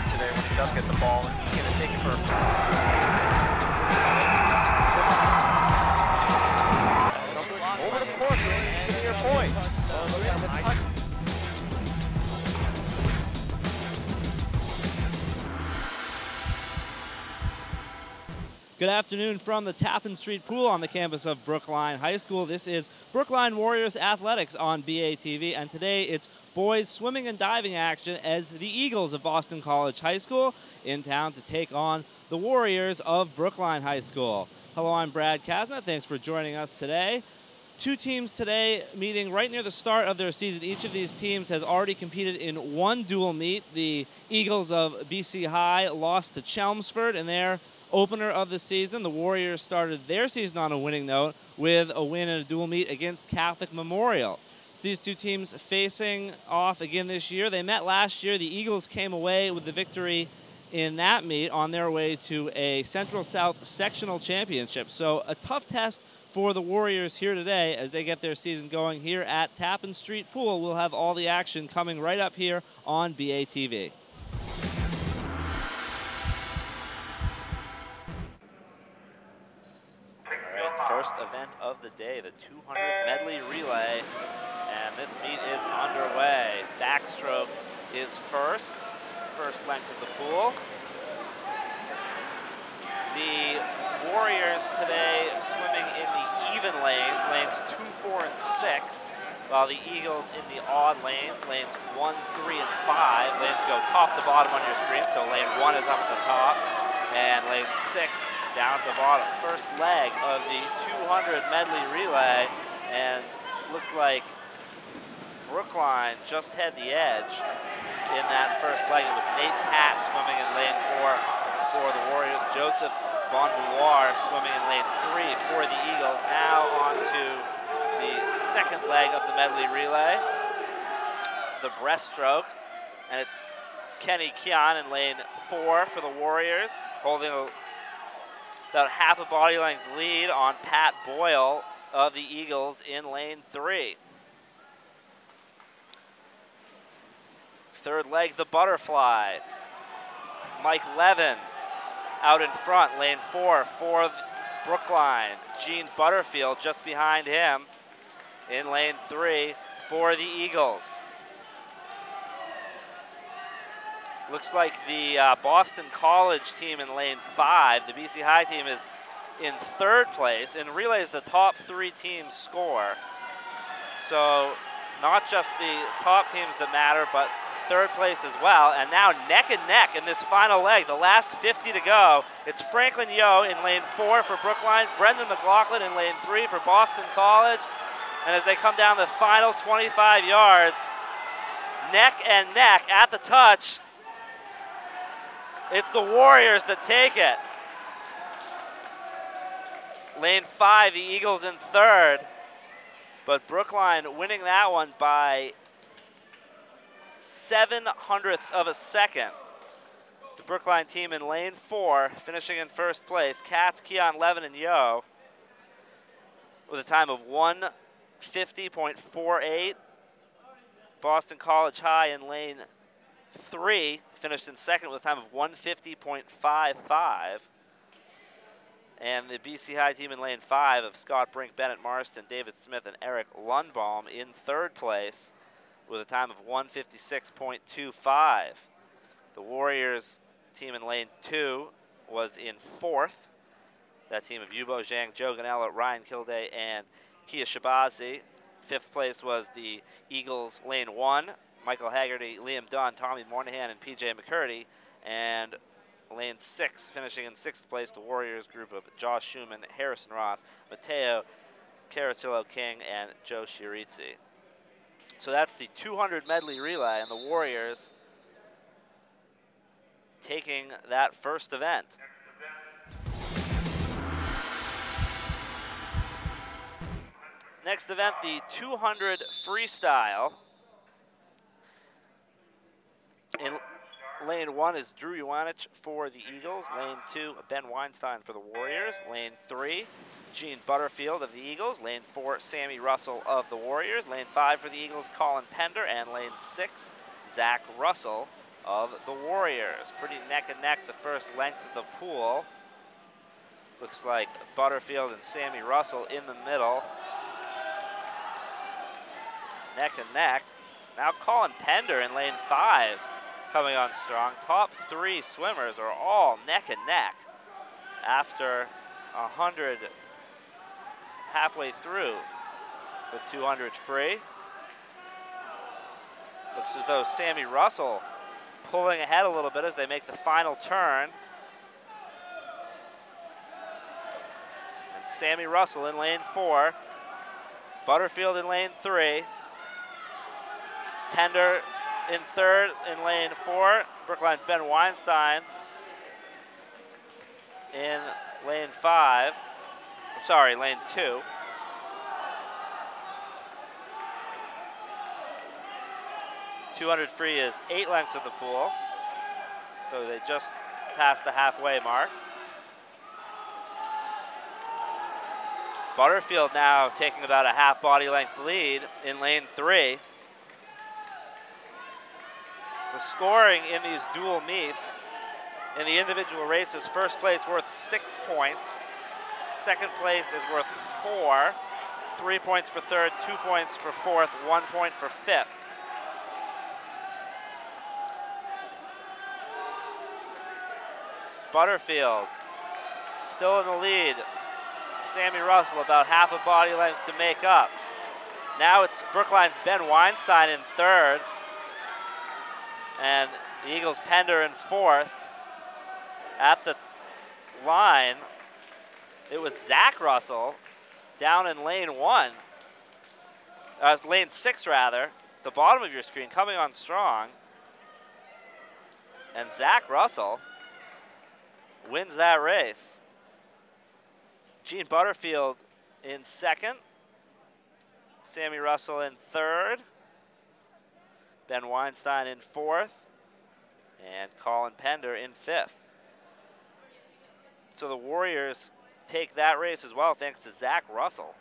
mark today when he does get the ball, and he's going to take it for over the court, to your point. Good afternoon from the Tappan Street Pool on the campus of Brookline High School. This is Brookline Warriors Athletics on BATV, and today it's boys swimming and diving action as the Eagles of Boston College High School in town to take on the Warriors of Brookline High School. Hello, I'm Brad Kasna. Thanks for joining us today. Two teams today meeting right near the start of their season. Each of these teams has already competed in one dual meet. The Eagles of BC High lost to Chelmsford in their opener of the season. The Warriors started their season on a winning note with a win in a dual meet against Catholic Memorial. These two teams facing off again this year. They met last year. The Eagles came away with the victory in that meet on their way to a Central South sectional championship. So a tough test for the Warriors here today as they get their season going here at Tappan Street Pool. We'll have all the action coming right up here on BATV. First event of the day, the 200 medley relay, and this meet is underway. Backstroke is first length of the pool. The Warriors today swimming in the even lanes, lanes 2, 4, and 6, while the Eagles in the odd lanes, lanes 1, 3, and 5. Lanes go top to bottom on your screen, so lane 1 is up at the top, and lane 6 down at the bottom. First leg of the 200 medley relay, and looks like Brookline just had the edge in that first leg. It was Nate Tatt swimming in lane 4 for the Warriors. Joseph Bonbouloir swimming in lane 3 for the Eagles. Now on to the second leg of the medley relay, the breaststroke, and it's Kenny Kian in lane 4 for the Warriors, holding about half a body length lead on Pat Boyle of the Eagles in lane 3. Third leg, the butterfly. Mike Levin out in front, lane 4 for Brookline. Gene Butterfield just behind him in lane 3 for the Eagles. Looks like the Boston College team in lane 5, the BC High team, is in third place. In relays, the top 3 teams score. So not just the top teams that matter, but third place as well. And now neck and neck in this final leg, the last 50 to go. It's Franklin Yo in lane 4 for Brookline, Brendan McLaughlin in lane 3 for Boston College. And as they come down the final 25 yards, neck and neck at the touch, it's the Warriors that take it. Lane 5, the Eagles in third, but Brookline winning that one by 0.07 of a second. The Brookline team in lane 4, finishing in first place. Katz, Keon, Levin, and Yo with a time of 1:50.48. Boston College High in lane 3 finished in second with a time of 1:50.55. And the BC High team in lane 5 of Scott Brink, Bennett Marston, David Smith, and Eric Lundbaum in third place with a time of 1:56.25. The Warriors team in lane 2 was in fourth. That team of Yubo Zhang, Joe Ganella, Ryan Kilday, and Kia Shabazi. Fifth place was the Eagles lane 1. Michael Haggerty, Liam Dunn, Tommy Moynihan, and PJ McCurdy. And lane 6, finishing in sixth place, the Warriors group of Josh Schumann, Harrison Ross, Mateo Caratillo King, and Joe Shirizzi. So that's the 200 medley relay, and the Warriors taking that first event. Next event, the 200 freestyle. In lane 1 is Drew Ioanich for the Eagles. Lane 2, Ben Weinstein for the Warriors. Lane 3, Gene Butterfield of the Eagles. Lane 4, Sammy Russell of the Warriors. Lane 5 for the Eagles, Colin Pender. And lane 6, Zach Russell of the Warriors. Pretty neck and neck the first length of the pool. Looks like Butterfield and Sammy Russell in the middle. Neck and neck. Now Colin Pender in lane 5 coming on strong. Top 3 swimmers are all neck and neck after 100 halfway through the 200 free. Looks as though Sammy Russell pulling ahead a little bit as they make the final turn. And Sammy Russell in lane 4. Butterfield in lane 3. Pender in 3rd in lane 4. Brookline's Ben Weinstein in lane 5. Sorry, lane 2. This 200 free is 8 lengths of the pool, so they just passed the halfway mark. Butterfield now taking about a half body length lead in lane 3. The scoring in these dual meets in the individual races, first place worth 6 points, second place is worth 4, 3 points for third, 2 points for fourth, 1 point for fifth. Butterfield still in the lead. Sammy Russell about half a body length to make up. Now it's Brookline's Ben Weinstein in 3rd. And the Eagles' Pender in 4th. At the line, it was Zach Russell down in lane 1. Lane 6 rather, the bottom of your screen, coming on strong. And Zach Russell wins that race. Gene Butterfield in 2nd. Sammy Russell in 3rd. Ben Weinstein in 4th. And Colin Pender in 5th. So the Warriors take that race as well thanks to Zach Russell.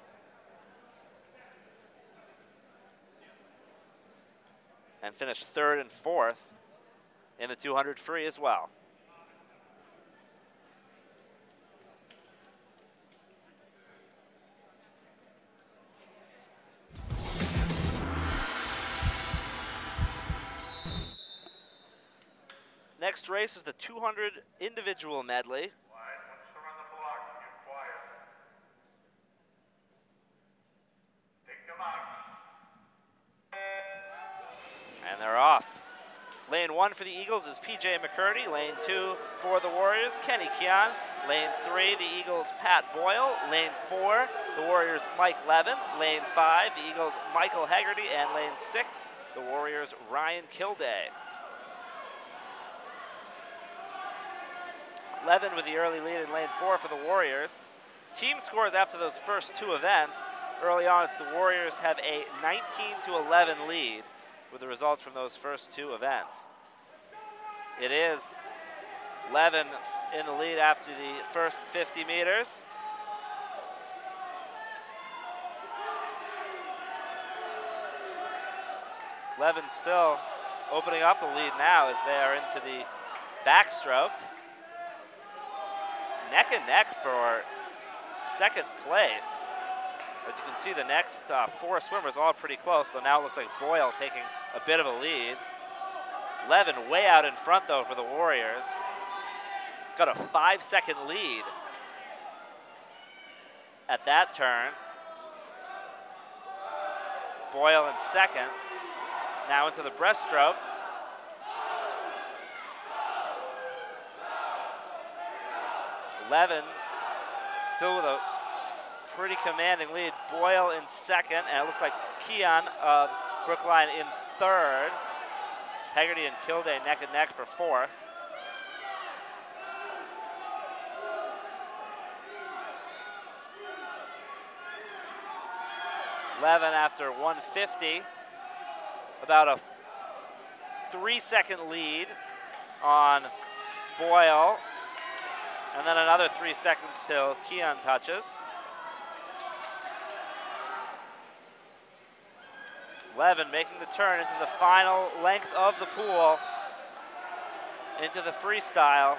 And finish 3rd and 4th in the 200 free as well. Next race is the 200 individual medley. And they're off. Lane 1 for the Eagles is PJ McCurdy. Lane 2 for the Warriors, Kenny Keon. Lane 3, the Eagles, Pat Boyle. Lane 4, the Warriors, Mike Levin. Lane 5, the Eagles, Michael Hegarty. And lane 6, the Warriors, Ryan Kilday. Levin with the early lead in lane 4 for the Warriors. Team scores after those first 2 events. Early on, it's the Warriors have a 19-11 lead with the results from those first 2 events. It is Levin in the lead after the first 50 meters. Levin still opening up the lead now as they are into the backstroke. Neck and neck for second place. As you can see, the next 4 swimmers all pretty close, though now it looks like Boyle taking a bit of a lead. Levin way out in front, though, for the Warriors. Got a 5-second lead at that turn. Boyle in second. Now into the breaststroke. Levin still with a pretty commanding lead. Boyle in second, and it looks like Keon of Brookline in 3rd. Hegarty and Kilday neck and neck for 4th. Levin after 150, about a 3-second lead on Boyle, and then another 3 seconds till Keon touches. Levin making the turn into the final length of the pool. into the freestyle.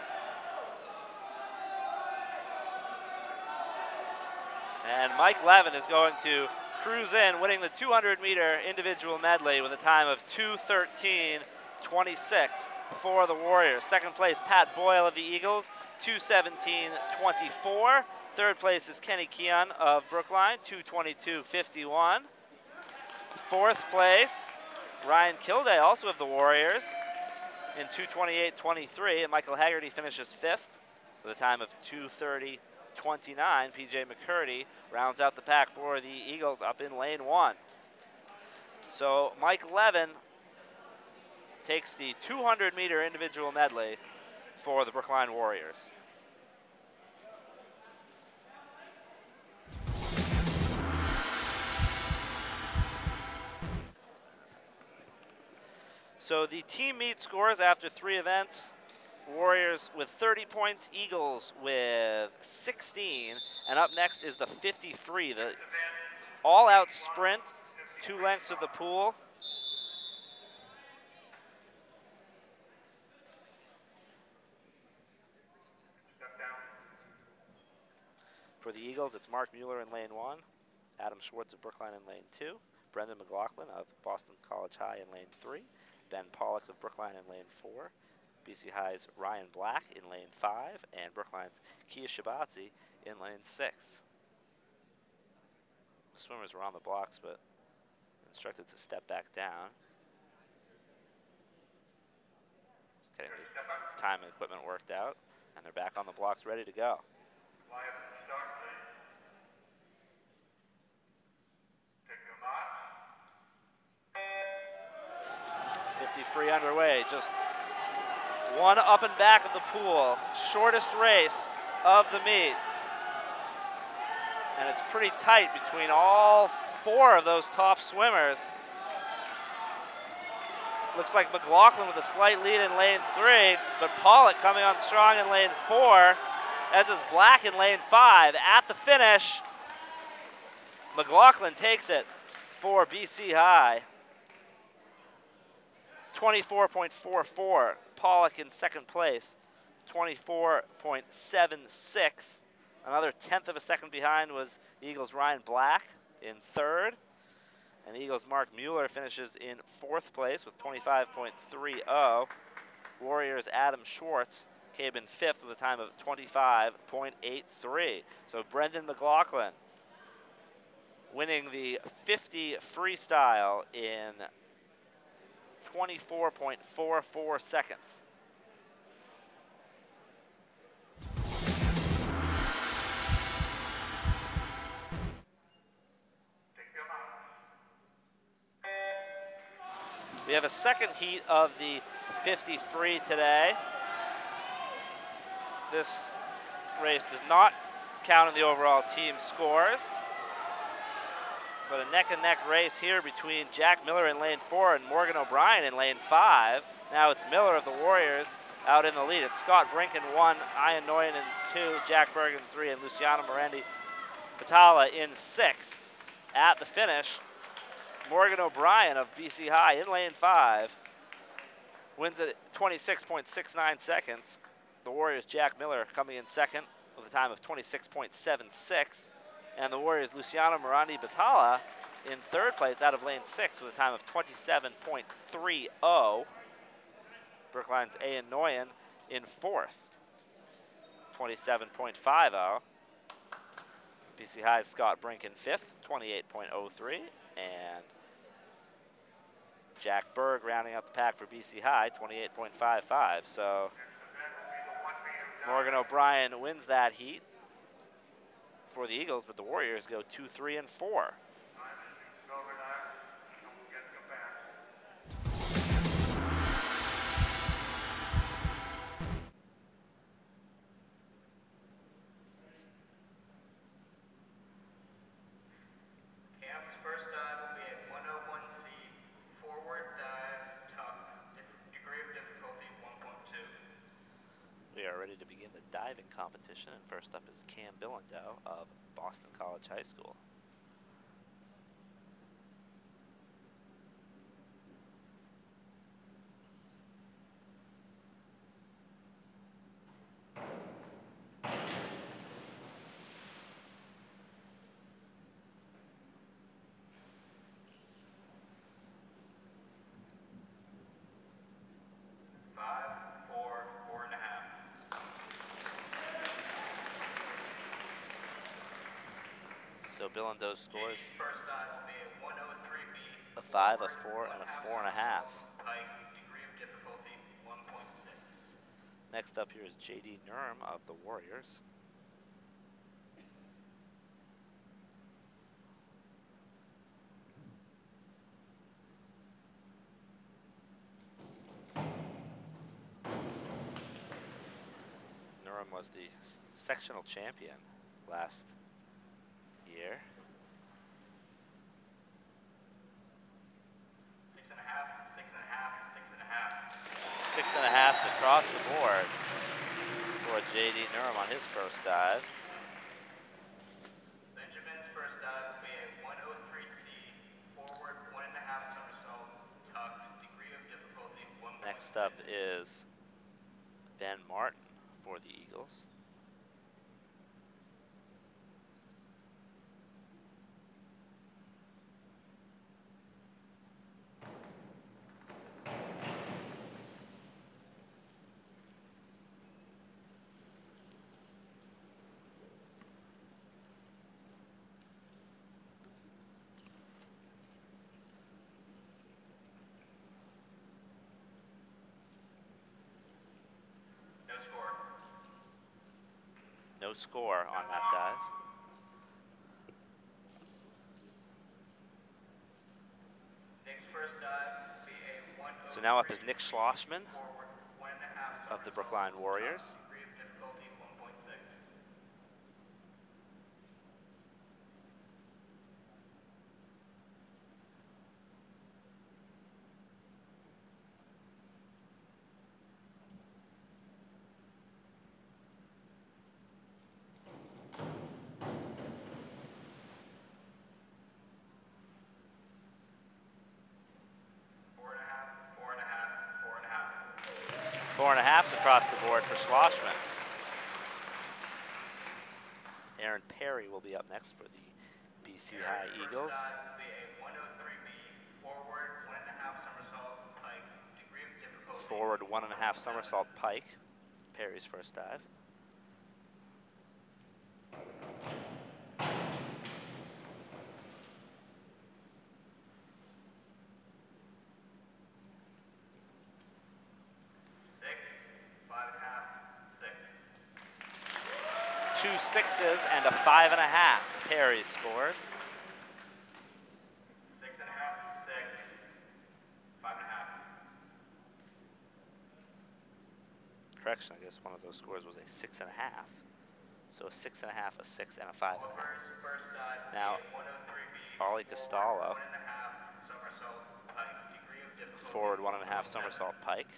And Mike Levin is going to cruise in, winning the 200-meter individual medley with a time of 2:13.26 for the Warriors. Second place, Pat Boyle of the Eagles, 2:17.24. Third place is Kenny Keon of Brookline, 2:22.51. Fourth place, Ryan Kilday, also of the Warriors, in 2:28.23. And Michael Haggerty finishes fifth with a time of 2:30.29. PJ McCurdy rounds out the pack for the Eagles up in lane 1. So Mike Levin takes the 200-meter individual medley for the Brookline Warriors. So the team meet scores after 3 events. Warriors with 30 points, Eagles with 16. And up next is the 50 free, the all-out sprint, 2 lengths of the pool. For the Eagles, it's Mark Mueller in lane 1, Adam Schwartz of Brookline in lane 2, Brendan McLaughlin of Boston College High in lane 3, Ben Pollock of Brookline in lane 4, BC High's Ryan Black in lane 5, and Brookline's Kia Shibatsi in lane 6. The swimmers were on the blocks, but instructed to step back down. Getting the time and equipment worked out, and they're back on the blocks ready to go. 53 underway, just one up and back of the pool, shortest race of the meet. And it's pretty tight between all 4 of those top swimmers. Looks like McLaughlin with a slight lead in lane 3, but Pollock coming on strong in lane 4, as is Black in lane 5. At the finish, McLaughlin takes it for BC High. 24.44. Pollock in second place, 24.76. Another 1/10 of a second behind was the Eagles' Ryan Black in third. And the Eagles' Mark Mueller finishes in 4th place with 25.30. Warriors' Adam Schwartz came in 5th with a time of 25.83. So Brendan McLaughlin winning the 50 freestyle in 24.44 seconds. We have a second heat of the 53 today. This race does not count in the overall team scores, but a neck-and-neck race here between Jack Miller in lane 4 and Morgan O'Brien in lane 5. Now it's Miller of the Warriors out in the lead. It's Scott Brink in 1, Ian Noyen in 2, Jack Berg in 3, and Luciano Morendi Batala in 6. At the finish, Morgan O'Brien of BC High in lane 5 wins at 26.69 seconds. The Warriors' Jack Miller coming in second with a time of 26.76. And the Warriors' Luciano Morandi Batala in 3rd place out of lane 6 with a time of 27.30. Brookline's Ian Noyen in 4th, 27.50. BC High's Scott Brink in 5th, 28.03. And Jack Berg rounding out the pack for BC High, 28.55. So Morgan O'Brien wins that heat for the Eagles, but the Warriors go 2, 3, and 4. Ready to begin the diving competition, and first up is Cam Bilondo of Boston College High School. Bill and Doe's scores. First dive will be a 103B. A 5, a 4, and a 4.5. Pike, degree of difficulty 1.6. Next up here is J.D. Nurm of the Warriors. Nurm was the sectional champion last year. 6.5s across the board for J.D. Nurm on his first dive. Benjamin's first dive will be a 103C, forward 1.5 somersault, tuck, degree of difficulty 1. Next up is Ben Martin for the Eagles. No score on that dive. Nick's first dive will be a 103. So now up is Nick Schlossman Forward 1.5 of the Brookline Warriors. degree of difficulty 1.6. Four and a halves across the board for Schlossman. Aaron Perry will be up next for the BC High Eagles. Will be a 103B, forward 1.5 somersault, pike, degree of difficulty. Forward 1.5 somersault pike. Perry's first dive. Two 6s and a 5.5. Perry scores. 6.5, 6, 5.5. Correction, I guess one of those scores was a 6.5. So a 6.5, a 6, and a 5.5. First dive, Now, 103B, Ollie Costello, 1.5 somersault, pike, degree of difficulty. forward 1.5 somersault pike.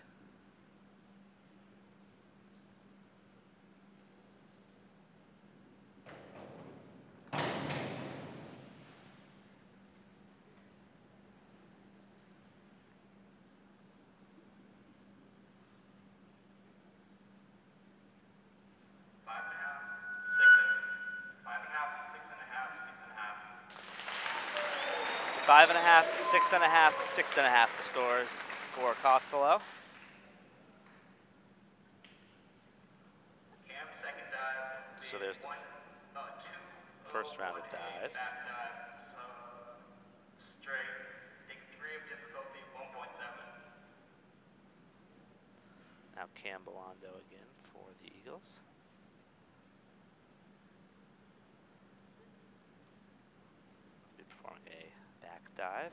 Five and a half, 6.5, 6.5 the scores for Costello. Second dive. So there's the first round of dives. Straight, degree of difficulty 1.7. Now Cam Belando again for the Eagles. Be performing a back dive.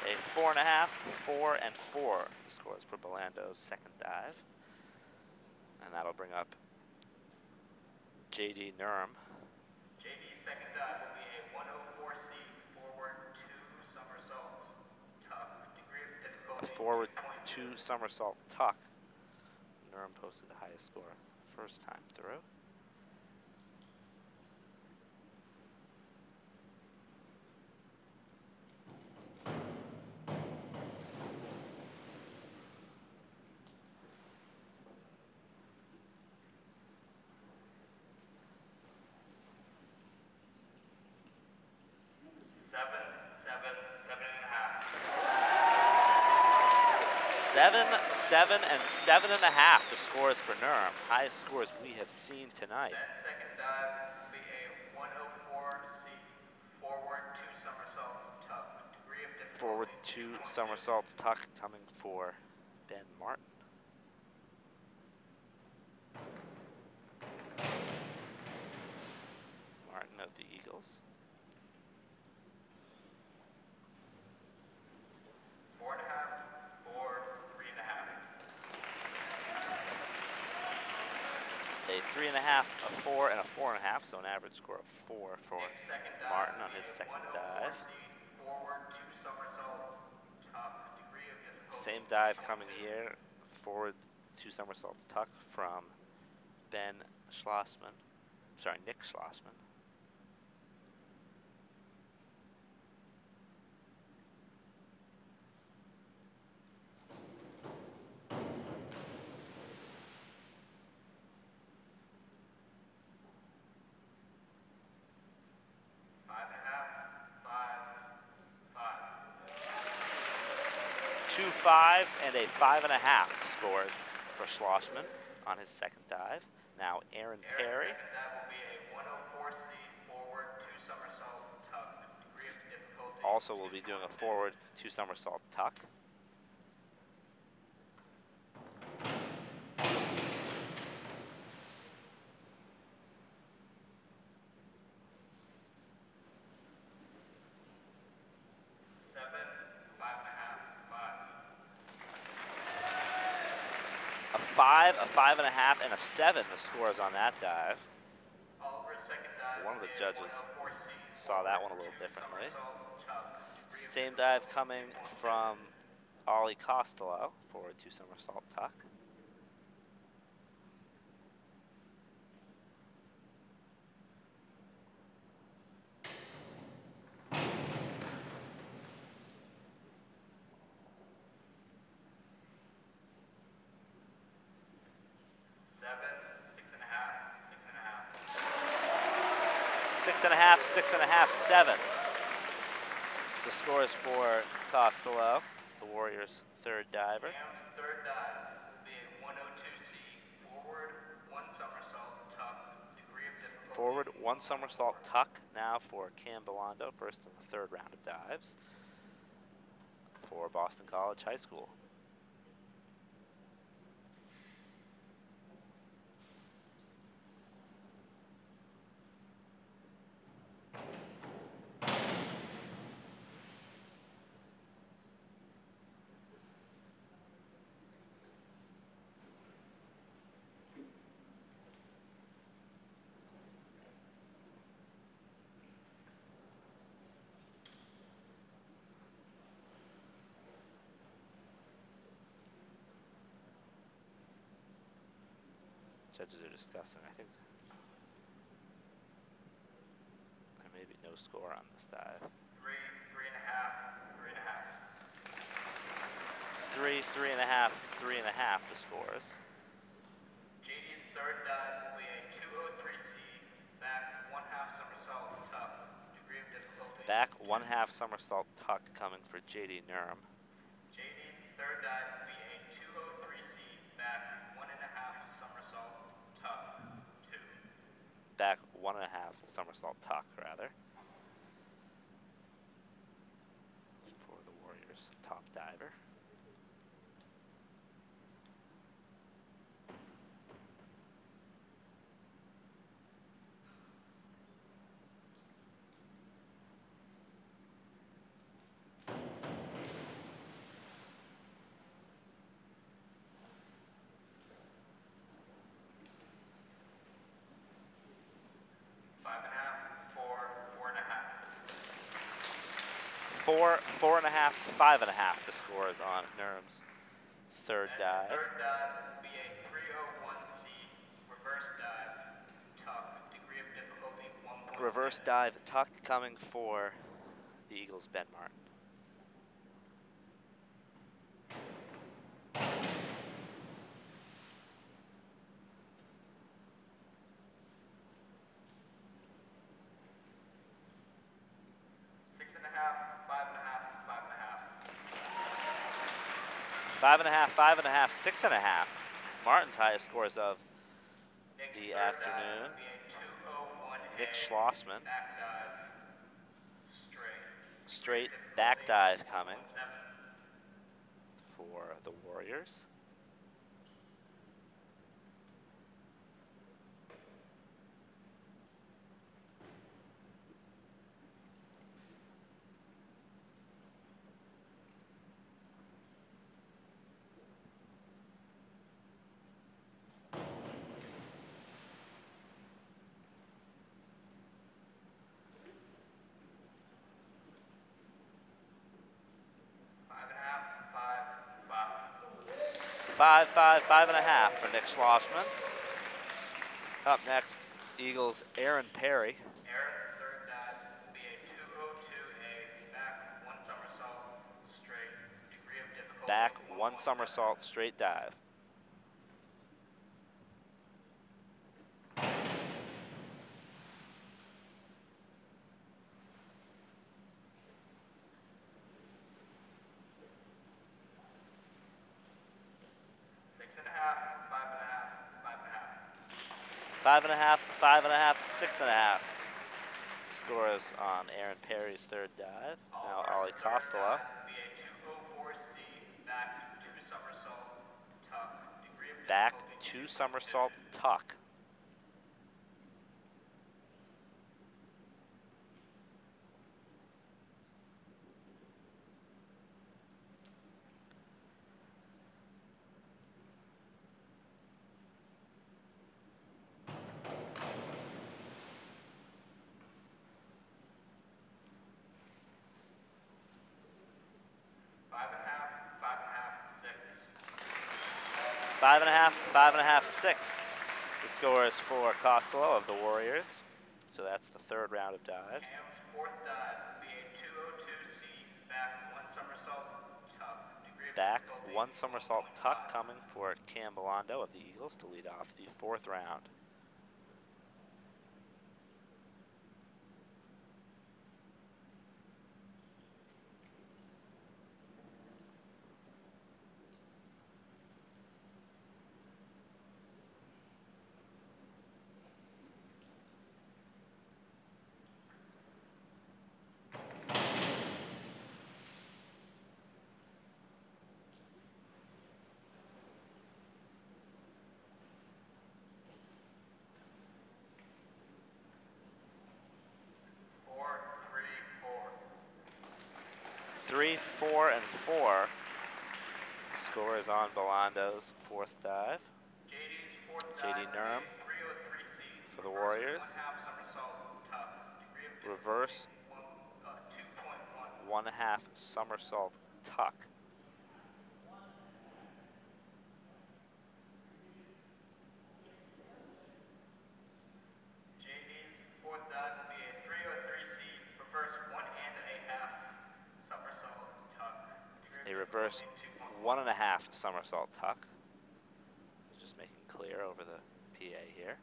A 4.5, 4, and 4 scores for Belando's second dive. And that'll bring up J.D. Nurm. JD's second dive will be a 104C, forward 2 somersaults, tuck, degree of difficulty. A forward 2 somersault tuck. Nurm posted the highest score first time through. 7, 7, and 7.5 the scores for Nerm. Highest scores we have seen tonight. Then second dive will be a 104C, forward 2 somersaults, tuck, degree of difficulty. Forward 2 somersaults tuck coming for Ben Martin. Martin of the Eagles. 4.5, 4, 3.5. A 3.5, a 4, and a 4.5, so an average score of 4 for Martin on his second dive. Forward 2 somersault, tuck, degree of difficulty. Same dive coming here, forward 2 somersaults tuck from Ben Schlossman. Sorry, Nick Schlossman. Two 5s and a 5.5 scores for Schlossman on his second dive. Now Aaron Perry. That will be a 104C, forward 2 somersault, tuck, degree of difficulty. Also will be doing a forward 2 somersault tuck. A 5, a 5.5, and a 7 the scores on that dive. So one of the judges saw that one a little differently. Same dive coming from Ollie Costello, forward 2 somersault tuck. Six and a half, 7. The scores for Costello, the Warriors' third diver. Third dive will be a 102C, forward 1 somersault, tuck, degree of difficulty. Forward 1 somersault tuck now for Cam Belondo, first in the 3rd round of dives for Boston College High School. Judges are discussing. I think there may be no score on this dive. 3, 3.5, 3.5. 3, 3.5, 3.5 the scores. JD's third dive will be a 203C, back 1/2 somersault, tuck, degree of difficulty. Back 1/2 somersault tuck coming for JD Nerm. JD's third dive will be a 203C, back 1.5 somersault, tuck, 2. Back 1.5 somersault tuck, rather. For the Warriors' top diver. Four, 4.5, 5.5 the scores on Nerm's third dive. Third dive will be a 301C, reverse dive, tuck, degree of difficulty 1. Reverse dive tuck coming for the Eagles' Ben Martin. 5.5, 5.5, 6.5. Martin's highest scores of the afternoon. Nick Schlossman. Straight back dive coming for the Warriors. Five, 5.5 for Nick Schlossman. Up next, Eagles' Aaron Perry. Aaron's third dive will be a 202A back one somersault straight. Degree of difficulty. Back one somersault straight dive. Five and a half, 5.5, 6.5. Scores on Aaron Perry's third dive. Now Ollie Costello. Back two somersault tuck. Five and a half, 6. The scores for Costello of the Warriors. So that's the third round of dives. Fourth dive will be a 202C back one somersault tuck. Back one somersault tuck coming for Cam Bellondo of the Eagles to lead off the fourth round. Three, 4, and 4. Score is on Bellondo's fourth dive. JD Nurm for the Warriors. Reverse 1.5 somersault tuck. A reverse 1.5 somersault tuck. Just making clear over the PA here.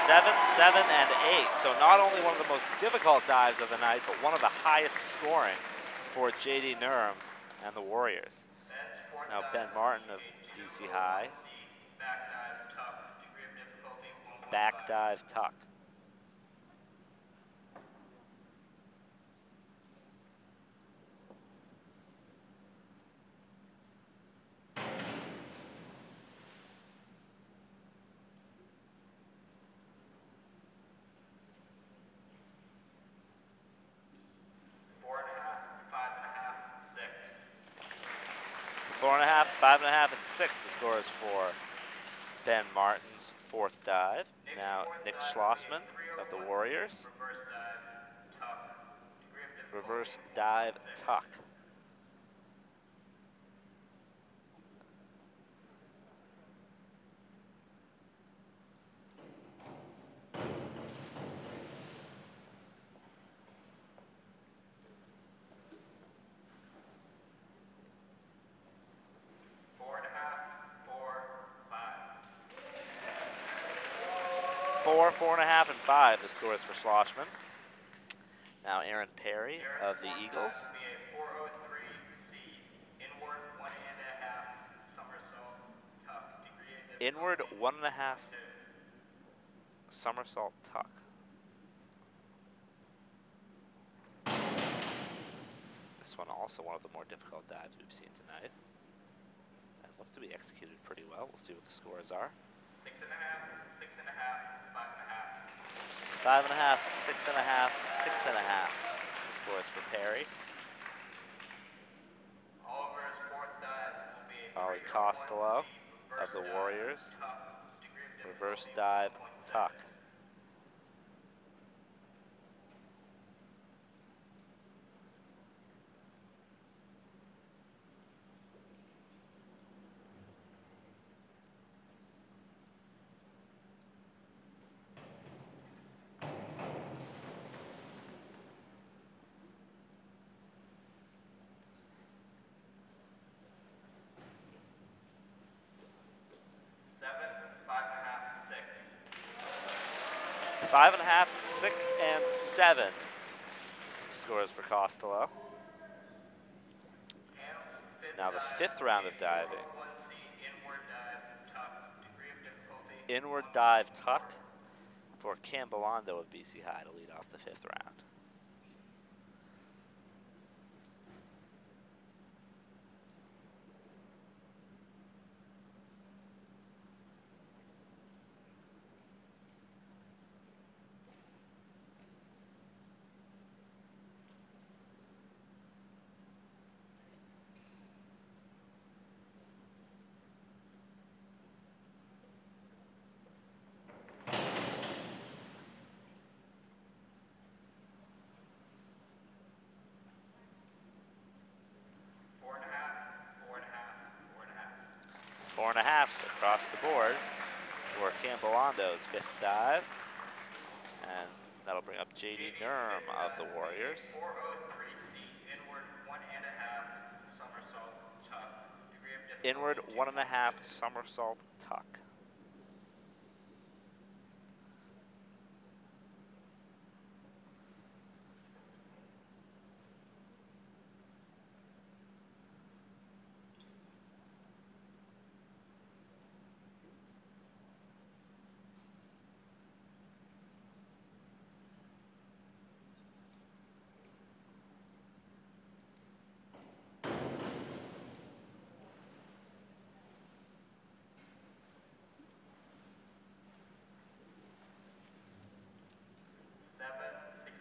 Seven, 7, and 8. So not only one of the most difficult dives of the night, but one of the highest scoring for JD Nurm and the Warriors. Now Ben Martin of DC High. Back dive tuck. Four and a half, 5.5, and 6. The scores for Ben Martin's fourth dive. Now Nick Schlossman of the Warriors. Reverse dive tuck. 4, 4.5, and 5, the scores for Schlossman. Now Aaron Perry of the Eagles. Will be a 403C, inward 1.5 somersault tuck, degree of Inward difficulty 1.5 2. somersault tuck. This one also one of the more difficult dives we've seen tonight. And looked to be executed pretty well. We'll see what the scores are. 6.5, 6.5, 5.5. 5.5, 6.5, 6.5. The scores for Perry. Oliver's fourth dive will be a Ollie 301C, Costello reverse of the dive, Warriors. tuck, degree of Reverse difficulty dive 1.7. tuck. Seven, 5.5, 6. 5.5, 6, and 7. Scores for Costello. It's now the 5th round of diving. 401C, inward dive, tuck, degree of difficulty Inward dive tuck for Cam Belando of BC High to lead off the 5th round. Four and a halves across the board for Cam Belando's 5th dive. And that'll bring up J.D. Nurm of the Warriors. 403C, inward 1.5 somersault tuck, degree of difficulty Inward 1.5 somersault tuck. seven, 6.5,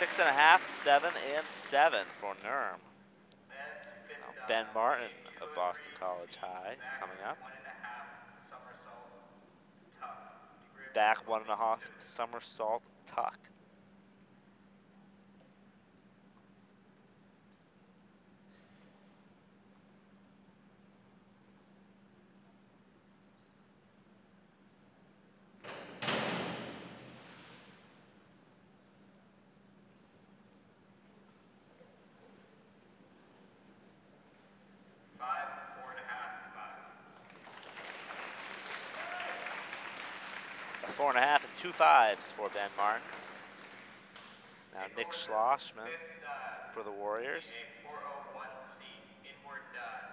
7. 6.5, 7, and 7 for Nurm. Now Ben Martin of Boston College High coming up. 1.5 somersault tuck, degree of Back 1.5 somersault tuck. five, 4.5, 5. 4.5 and 2 5s for Ben Martin. Now Nick Schlossman for the Warriors. A 401C, inward dive,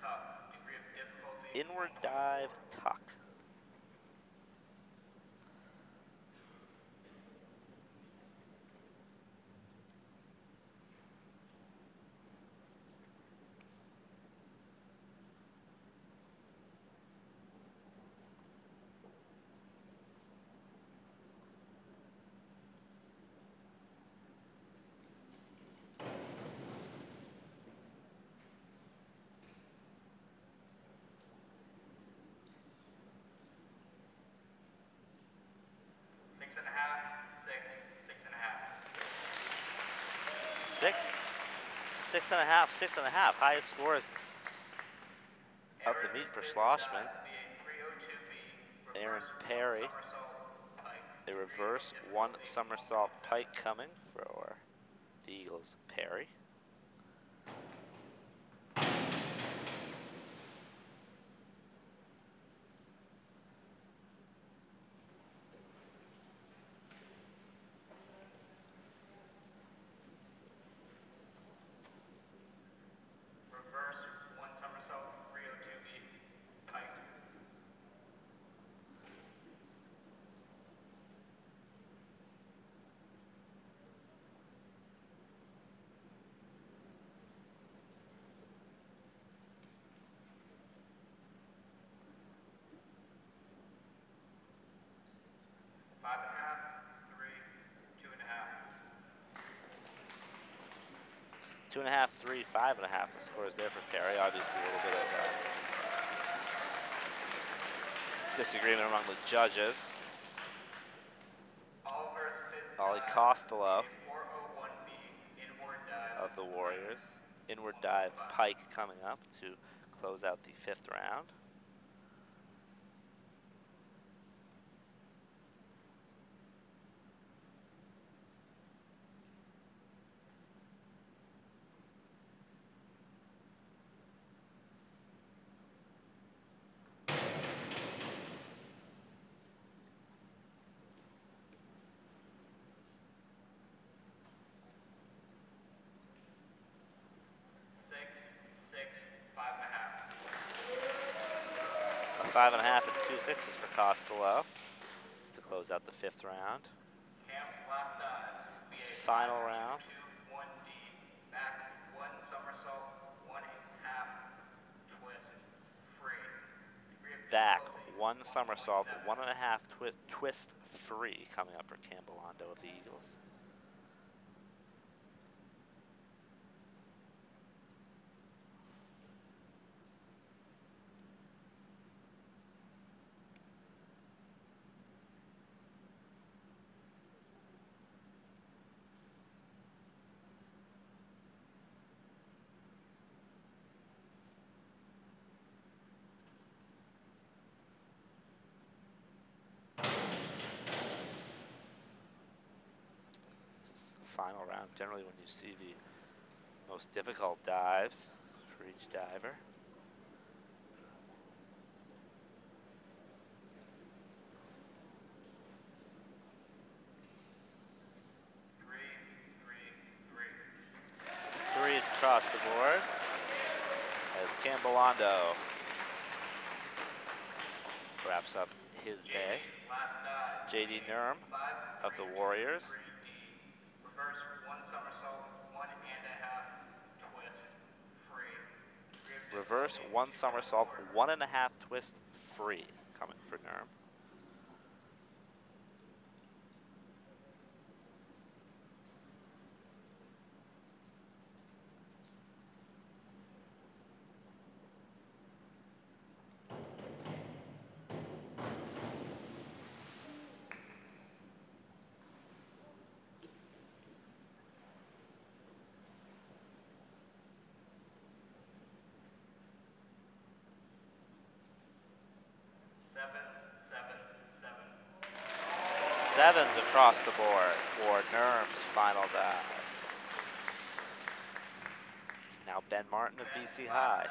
tuck, degree of difficulty Inward dive tuck. Six and a half, 6, 6.5. 6, 6.5, 6.5. Highest scores of the meet for Schlossman. Aaron Perry. A reverse 1 somersault pike coming for the Eagles' Perry. 2.5, 3, 5.5. The scores there for Perry. Obviously, a little bit of disagreement among the judges. Ollie Costello of the Warriors. Inward dive pike coming up to close out the 5th round. A 5.5 and 2 sixes for Costello to close out the 5th round. Final round. Back, 1 somersault, 1.5 twist free coming up for Cambelondo of the Eagles. Final round, generally when you see the most difficult dives for each diver. Threes across the board as Cambelondo wraps up his day. J.D. Nurm of the Warriors. Reverse 1 somersault, 1.5 twist free coming for Nurm. Sevens across the board for Nurm's final dive. Now Ben Martin of BC High.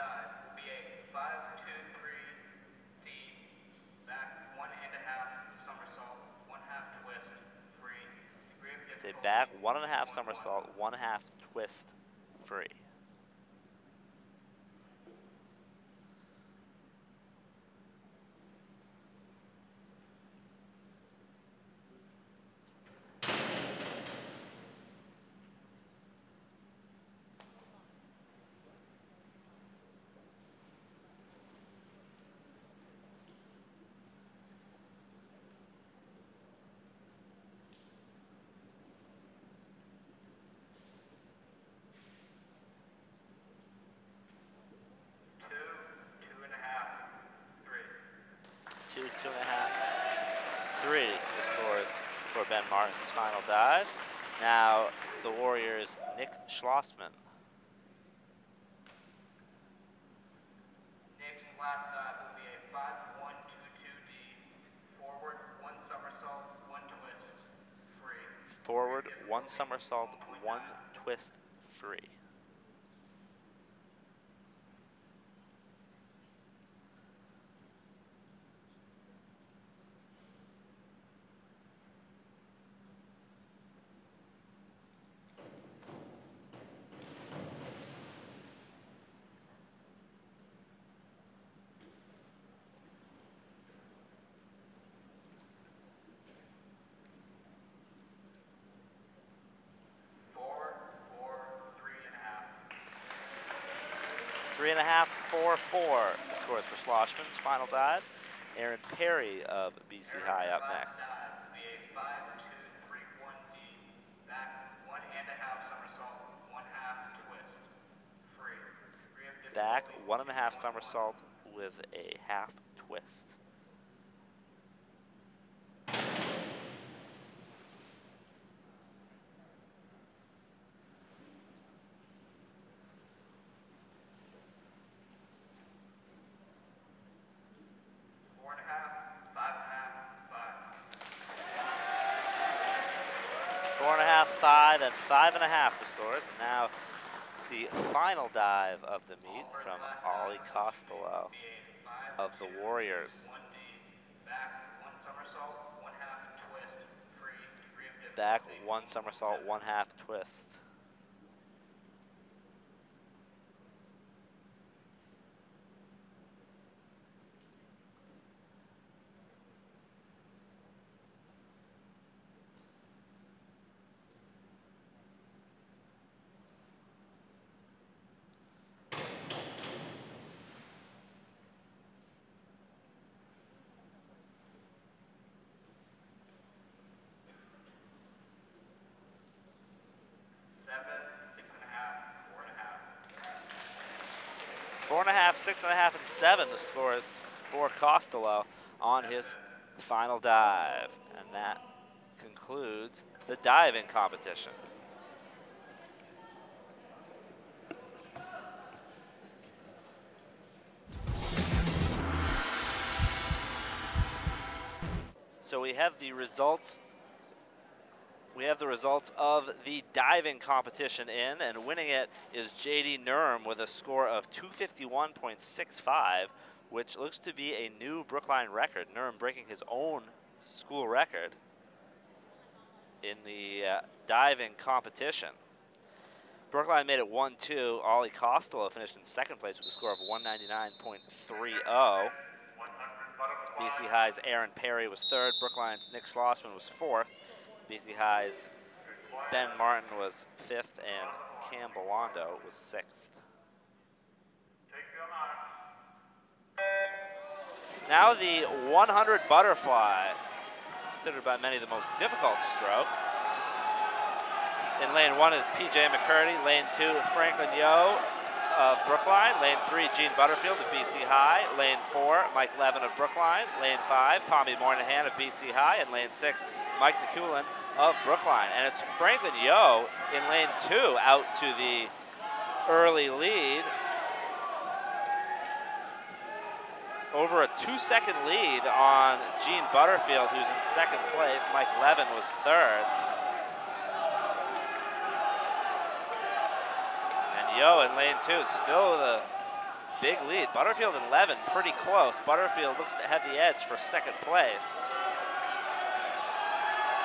It's a back 1.5 somersault, 1.5 twist free. Two, 2.5, 3 the scores for Ben Martin's final dive. Now the Warriors' Nick Schlossman. Nick's last dive will be a 5-1-2-2-D. Forward, 1 somersault, 1 twist, free. Forward, 1 somersault, 1 twist free. Three and a half, 4-4 the scores for Schlossman's final dive. Aaron Perry of BC High up next. 1.5 somersault with a half twist. Four and a half, 5, and 5.5 the scores. And now the final dive of the meet from Ollie Costello of the Warriors. Back, 1 somersault, 1/2 twist. Four and a half, 6.5, and 7 the scores for Costello on his final dive. And that concludes the diving competition. So we have the results. We have the results of the diving competition in, and winning it is JD Nurm with a score of 251.65, which looks to be a new Brookline record. Nurm breaking his own school record in the diving competition. Brookline made it 1-2. Ollie Costello finished in second place with a score of 199.30. BC High's Aaron Perry was third. Brookline's Nick Schlossman was fourth. BC High's Ben Martin was fifth, and Cam Belando was sixth. Now the 100 butterfly, considered by many the most difficult stroke. In lane 1 is PJ McCurdy, lane 2 Franklin Yo of Brookline, lane 3 Gene Butterfield of BC High, lane 4 Mike Levin of Brookline, lane 5 Tommy Moynihan of BC High, and lane 6 Mike McCoolin of Brookline. And it's Franklin Yo in lane 2 out to the early lead. Over a 2-second lead on Gene Butterfield, who's in second place. Mike Levin was third. And Yo in lane 2 still with a big lead. Butterfield and Levin pretty close. Butterfield looks to have the edge for second place.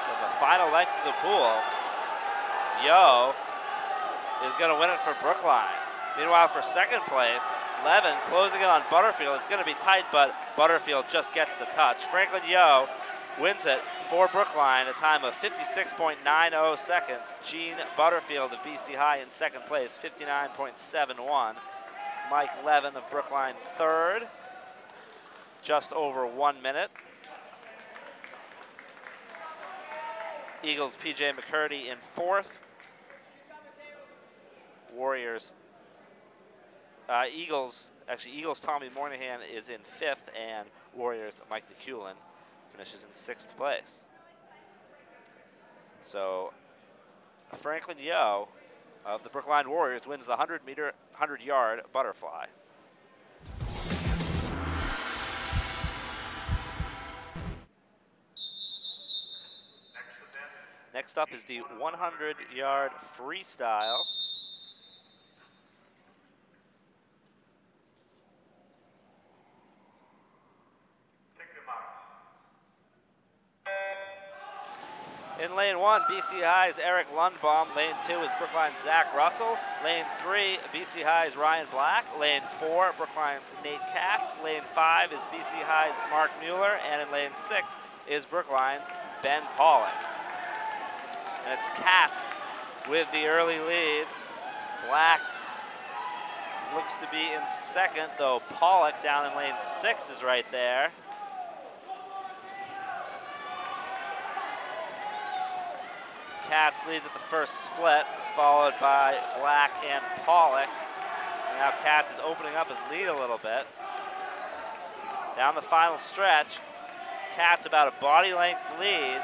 In the final length of the pool, Yo is going to win it for Brookline. Meanwhile, for second place, Levin closing in on Butterfield. It's going to be tight, but Butterfield just gets the touch. Franklin Yo wins it for Brookline, a time of 56.90 seconds. Gene Butterfield of BC High in second place, 59.71. Mike Levin of Brookline third, just over 1 minute. Eagles PJ McCurdy in fourth. Warriors, Eagles Tommy Moynihan is in fifth, and Warriors Mike McCoolin finishes in sixth place. So Franklin Yo of the Brookline Warriors wins the 100-yard butterfly. Next up is the 100-yard freestyle. In lane 1, BC High's Eric Lundbaum. Lane 2 is Brookline's Zach Russell. Lane 3, BC High's Ryan Black. Lane 4, Brookline's Nate Katz. Lane 5 is BC High's Mark Mueller. And in lane 6 is Brookline's Ben Pollock. And it's Katz with the early lead. Black looks to be in second, though Pollock down in lane 6 is right there. Katz leads at the first split, followed by Black and Pollock. Now Katz is opening up his lead a little bit. Down the final stretch, Katz about a body length lead,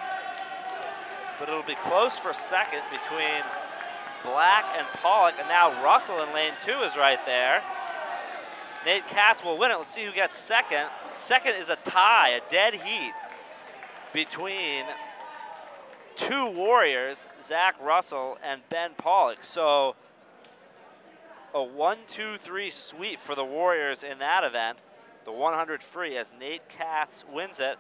but it'll be close for second between Black and Pollock, and now Russell in lane 2 is right there. Nate Katz will win it. Let's see who gets second. Second is a tie, a dead heat between two Warriors, Zach Russell and Ben Pollock. So a 1-2-3 sweep for the Warriors in that event, the 100 free, as Nate Katz wins it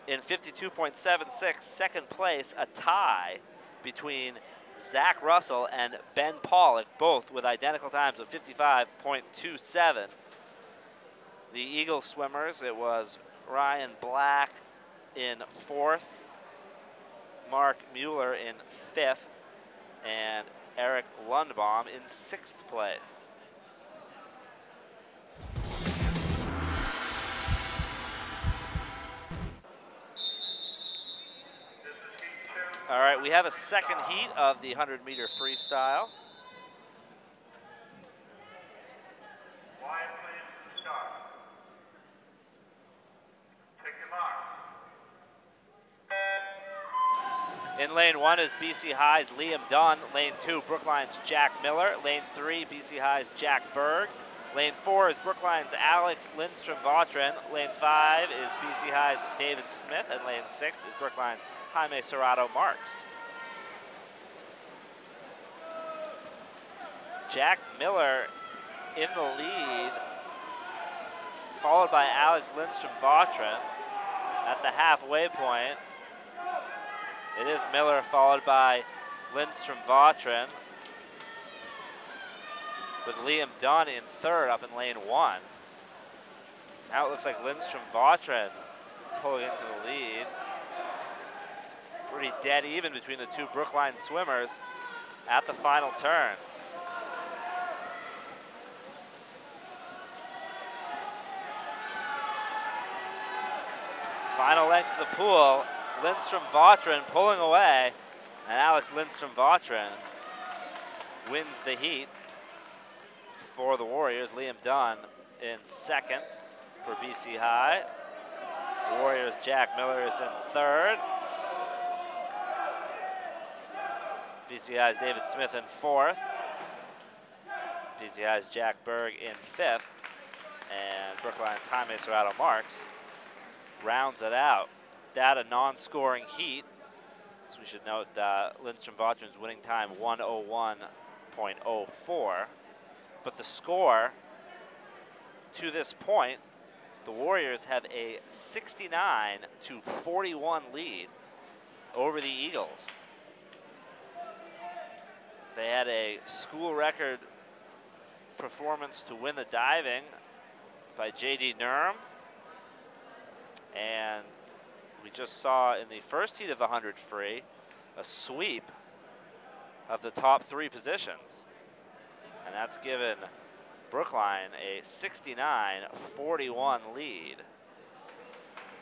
in 52.76. Second place, a tie between Zach Russell and Ben Pollock, both with identical times of 55.27. The Eagle swimmers, it was Ryan Black in 4th, Mark Mueller in 5th, and Eric Lundbaum in 6th place. All right, we have a second heat of the 100-meter freestyle. Quiet, please, start. Take your mark. In lane 1 is BC High's Liam Dunn. Lane 2, Brookline's Jack Miller. Lane 3, BC High's Jack Berg. Lane 4 is Brookline's Alex Lindstrom-Vautrin. Lane 5 is BC High's David Smith. And lane 6 is Brookline's Jaime Serrato Marks. Jack Miller in the lead, followed by Alex Lindstrom-Vautrin at the halfway point. It is Miller followed by Lindstrom-Vautrin, with Liam Dunn in 3rd up in lane 1. Now it looks like Lindstrom-Vautrin pulling into the lead. Pretty dead even between the two Brookline swimmers at the final turn. Final length of the pool, Lindstrom-Vautrin pulling away, and Alex Lindstrom-Vautrin wins the heat for the Warriors. Liam Dunn in 2nd for BC High. Warriors' Jack Miller is in 3rd. BC High's David Smith in 4th. BC High's Jack Berg in 5th. And Brookline's Jaime Serrato Marks rounds it out. That a non-scoring heat. So we should note Lindstrom-Vautrin's winning time 1:01.04. But the score to this point, the Warriors have a 69-41 lead over the Eagles. They had a school record performance to win the diving by J.D. Nurm. And we just saw in the first heat of the 100 free a sweep of the top 3 positions. And that's given Brookline a 69-41 lead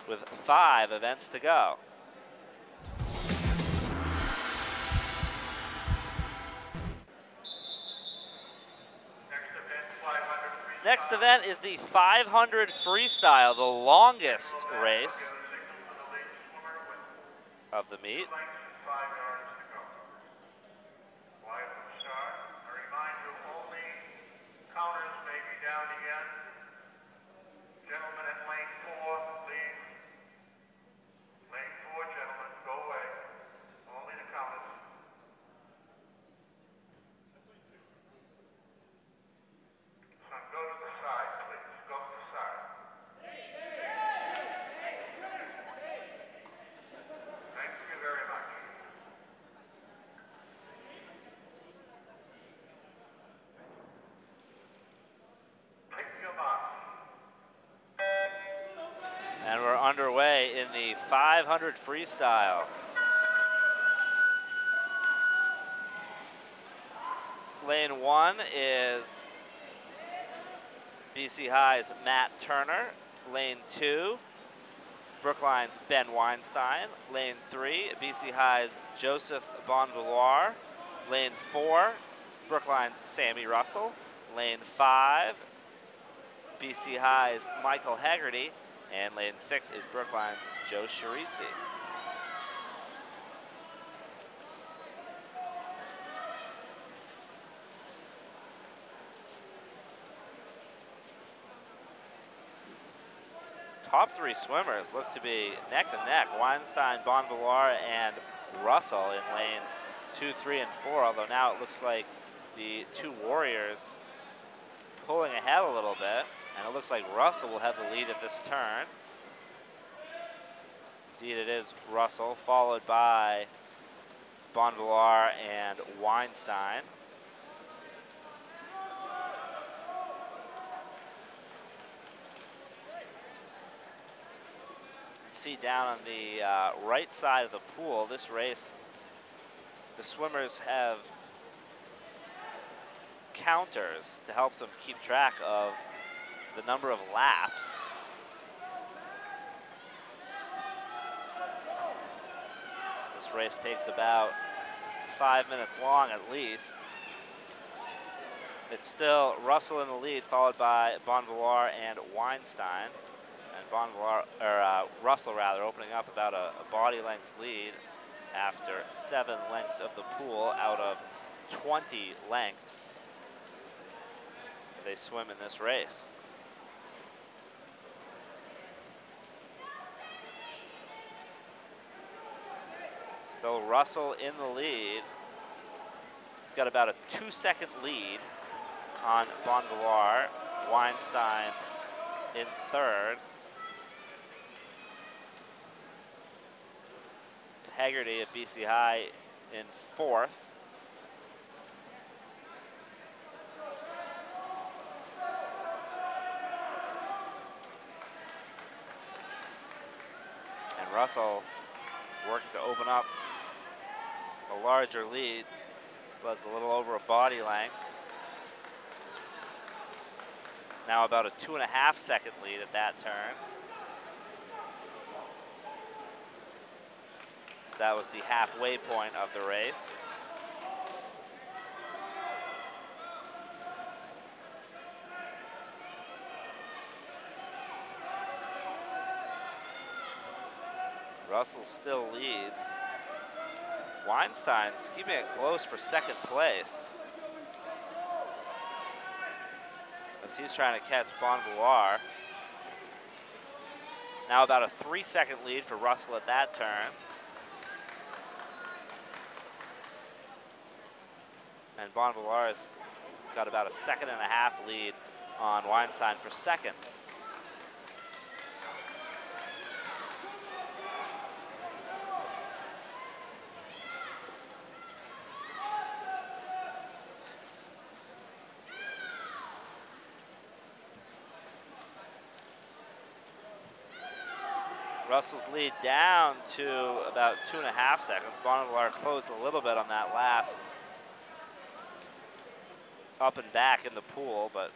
with 5 events to go. Next event is the 500 freestyle, the longest race of the meet. And we're underway in the 500 freestyle. Lane 1 is BC High's Matt Turner. Lane 2, Brookline's Ben Weinstein. Lane 3, BC High's Joseph Bonvilloir. Lane 4, Brookline's Sammy Russell. lane 5, BC High's Michael Haggerty, and lane 6 is Brookline's Joe Sharizi. Top 3 swimmers look to be neck and neck. Weinstein, Bonvillar, and Russell in lanes 2, 3, and 4, although now it looks like the 2 Warriors pulling ahead a little bit, and it looks like Russell will have the lead at this turn. Indeed, it is Russell, followed by Bonvillar and Weinstein. See down on the right side of the pool, this race, the swimmers have counters to help them keep track of the number of laps. This race takes about 5 minutes long at least. It's still Russell in the lead, followed by Bonvillar and Weinstein. And Russell opening up about a body length lead after 7 lengths of the pool out of 20 lengths they swim in this race. Still Russell in the lead. He's got about a 2-second lead on Bonvillar. Weinstein in 3rd. Haggerty at BC High in 4th. And Russell working to open up a larger lead. Still has a little over a body length. Now about a 2.5-second lead at that turn. That was the halfway point of the race. Russell still leads. Weinstein's keeping it close for 2nd place, as he's trying to catch Bonvillar. Now about a 3-second lead for Russell at that turn. And Bonvillar's got about a 1.5-second lead on Weinstein for 2nd. Russell's lead down to about 2.5 seconds. Bonvillar closed a little bit on that last up and back in the pool, but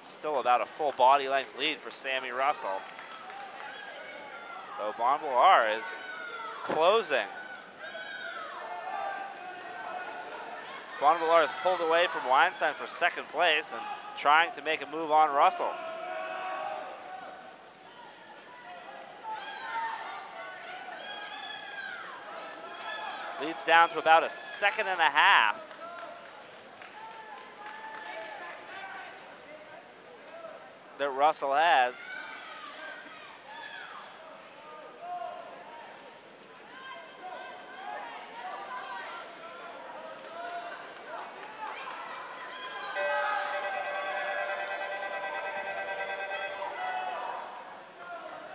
still about a full body length lead for Sammy Russell. So Bonvillar is closing. Bonvillar is pulled away from Weinstein for 2nd place and trying to make a move on Russell. Leads down to about a 1.5 seconds that Russell has.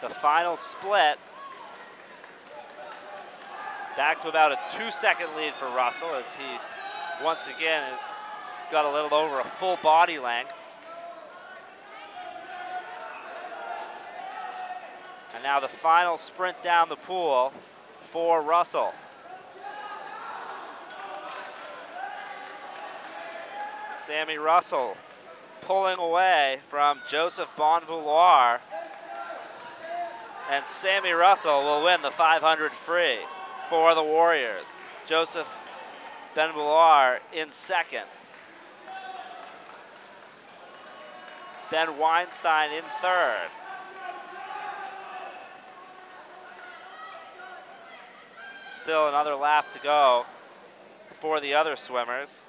The final split, back to about a 2-second lead for Russell, as he once again has got a little over a full body length. And now the final sprint down the pool for Russell. Sammy Russell pulling away from Joseph Bonvillar. And Sammy Russell will win the 500 free for the Warriors. Joseph Bonvillar in 2nd. Ben Weinstein in third. Still another lap to go for the other swimmers.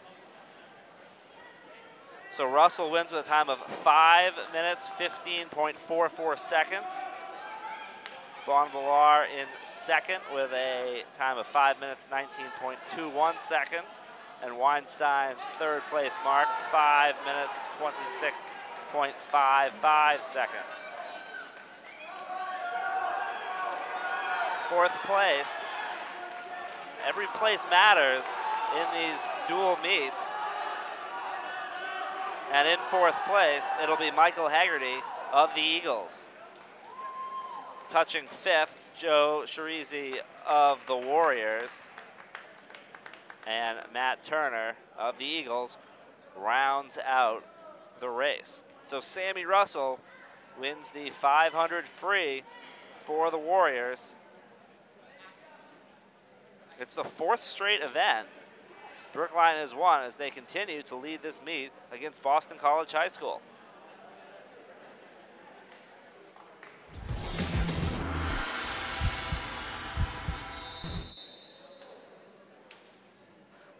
So Russell wins with a time of 5 minutes, 15.44 seconds. Bonvillar in second with a time of 5 minutes, 19.21 seconds. And Weinstein's third place mark, 5 minutes, 26.55 seconds. Fourth place. Every place matters in these dual meets. And in fourth place, it'll be Michael Haggerty of the Eagles. Touching fifth, Joe Shirizi of the Warriors. And Matt Turner of the Eagles rounds out the race. So Sammy Russell wins the 500 free for the Warriors. It's the fourth straight event Brookline has won as they continue to lead this meet against Boston College High School.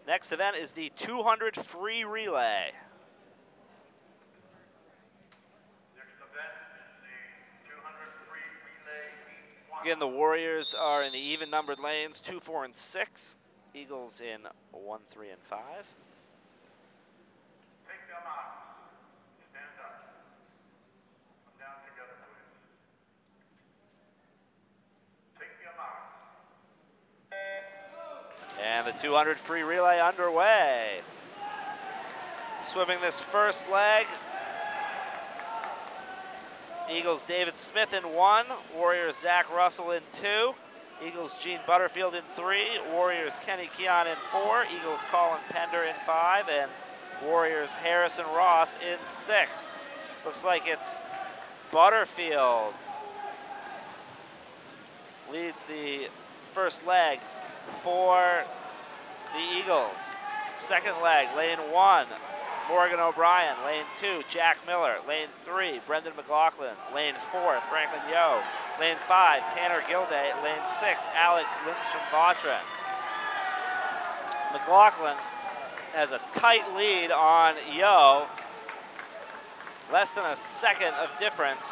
Next event is the 200 free relay. Next event is the 200 free relay heat 1. Again, the Warriors are in the even numbered lanes, 2, 4, and 6. Eagles in 1, 3, and 5. Take them out. Stand up. Come down together, please. Take them out. And the 200 free relay underway. Swimming this first leg, Eagles David Smith in 1, Warriors Zach Russell in 2. Eagles Gene Butterfield in 3, Warriors Kenny Keon in 4, Eagles Colin Pender in 5, and Warriors Harrison Ross in 6. Looks like it's Butterfield leads the first leg for the Eagles. Second leg, lane 1, Morgan O'Brien. Lane 2, Jack Miller. Lane 3, Brendan McLaughlin. Lane 4, Franklin Yo. Lane 5, Tanner Gilday. Lane 6, Alex Lindstrom-Vautrin. McLaughlin has a tight lead on Yo. Less than a second of difference.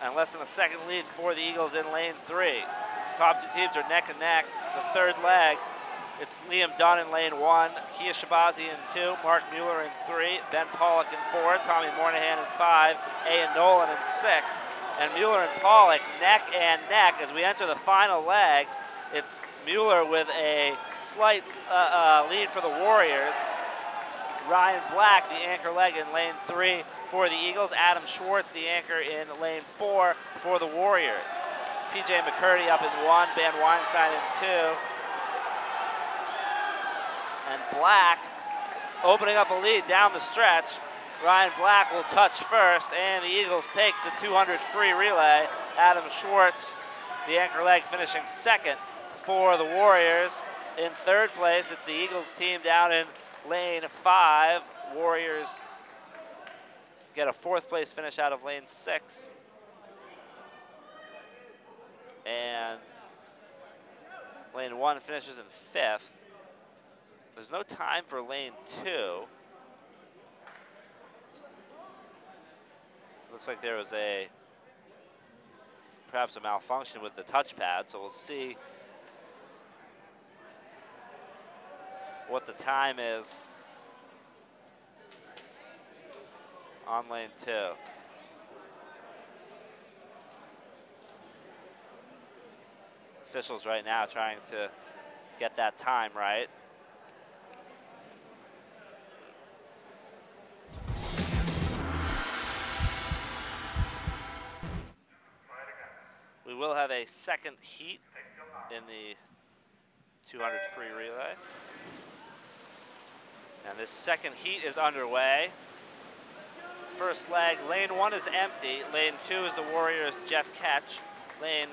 And less than a second lead for the Eagles in lane 3. Top two teams are neck and neck. The third leg, it's Liam Dunn in lane 1, Kia Shabazi in 2, Mark Mueller in 3, Ben Pollock in 4, Tommy Moynihan in 5, Ian Nolan in 6. And Mueller and Pollock neck and neck as we enter the final leg. It's Mueller with a slight lead for the Warriors. Ryan Black, the anchor leg in lane 3 for the Eagles. Adam Schwartz, the anchor in lane 4 for the Warriors. It's PJ McCurdy up in 1, Ben Weinstein in 2. And Black opening up a lead down the stretch. Ryan Black will touch first, and the Eagles take the 200 free relay. Adam Schwartz, the anchor leg, finishing second for the Warriors. In third place, it's the Eagles team down in lane 5. Warriors get a fourth place finish out of lane 6. And lane 1 finishes in 5th. There's no time for lane 2. Looks like there was perhaps a malfunction with the touchpad, so we'll see what the time is on lane 2. Officials right now trying to get that time right. We will have a second heat in the 200 free relay. And this second heat is underway. First leg, lane 1 is empty. Lane 2 is the Warriors' Jeff Ketch. Lane